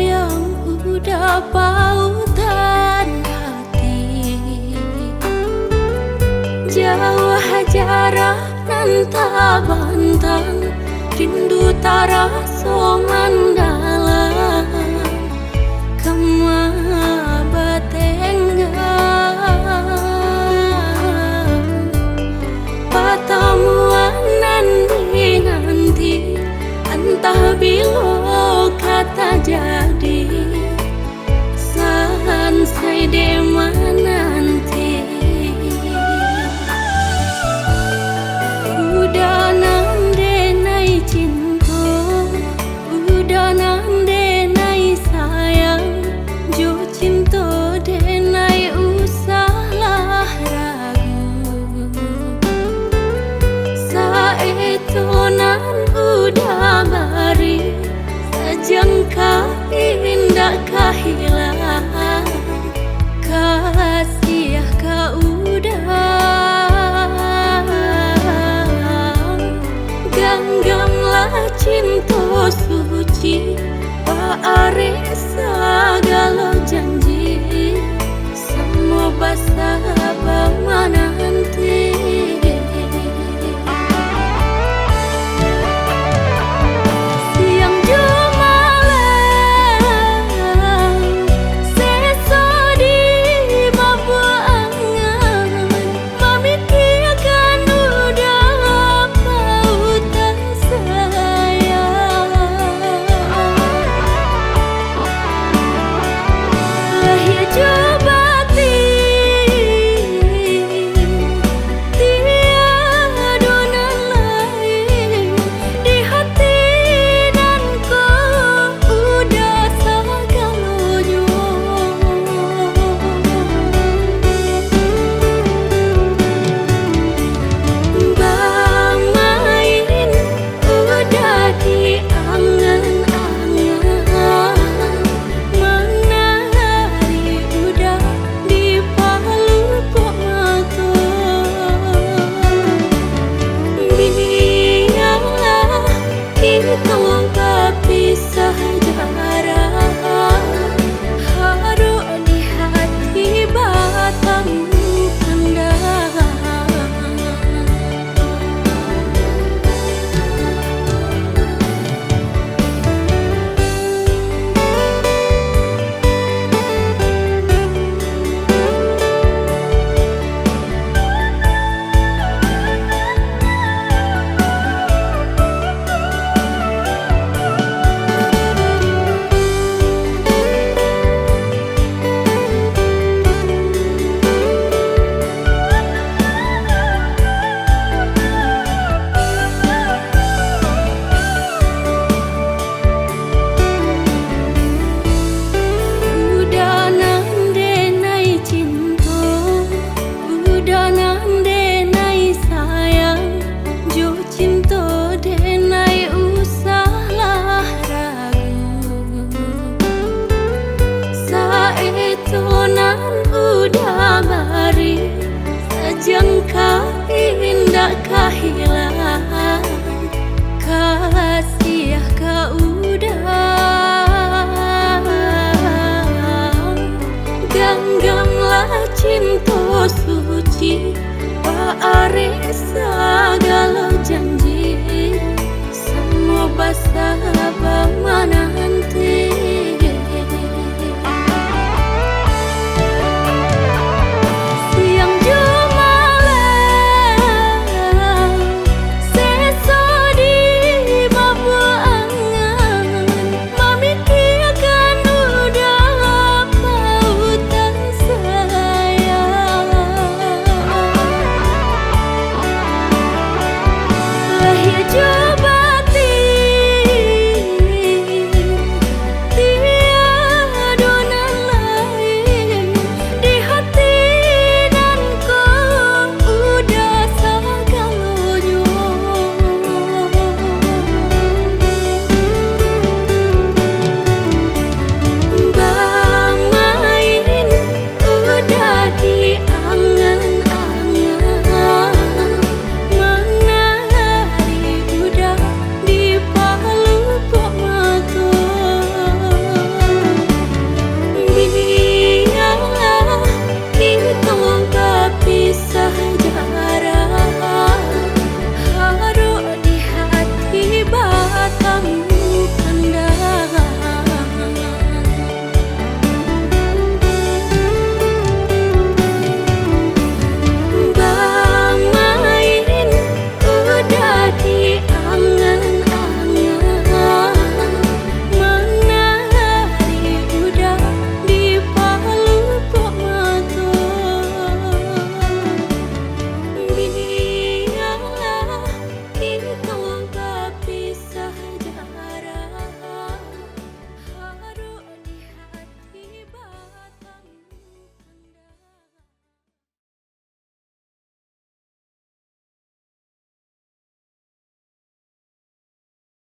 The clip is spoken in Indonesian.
sayang udah pautan hati. Jauh jarak nanta bantang, rindu tara songan dalam kema batenggang. Pertemuan nanti entah bila kata jadi, sansai dema nanti. Udah nande nai cinta, udah nande nai sayang, jo cinta denai usahlah ragu. Saetonan udah bari, sejengkal indah kehilangan, kasih kau udah. Genggamlah cinta suci, paare segala janji, semua basa bamana nanti. Sejengkal indah kehilangan, kasih kau udah. Genggamlah cinta suci, paare segala janji, semua basa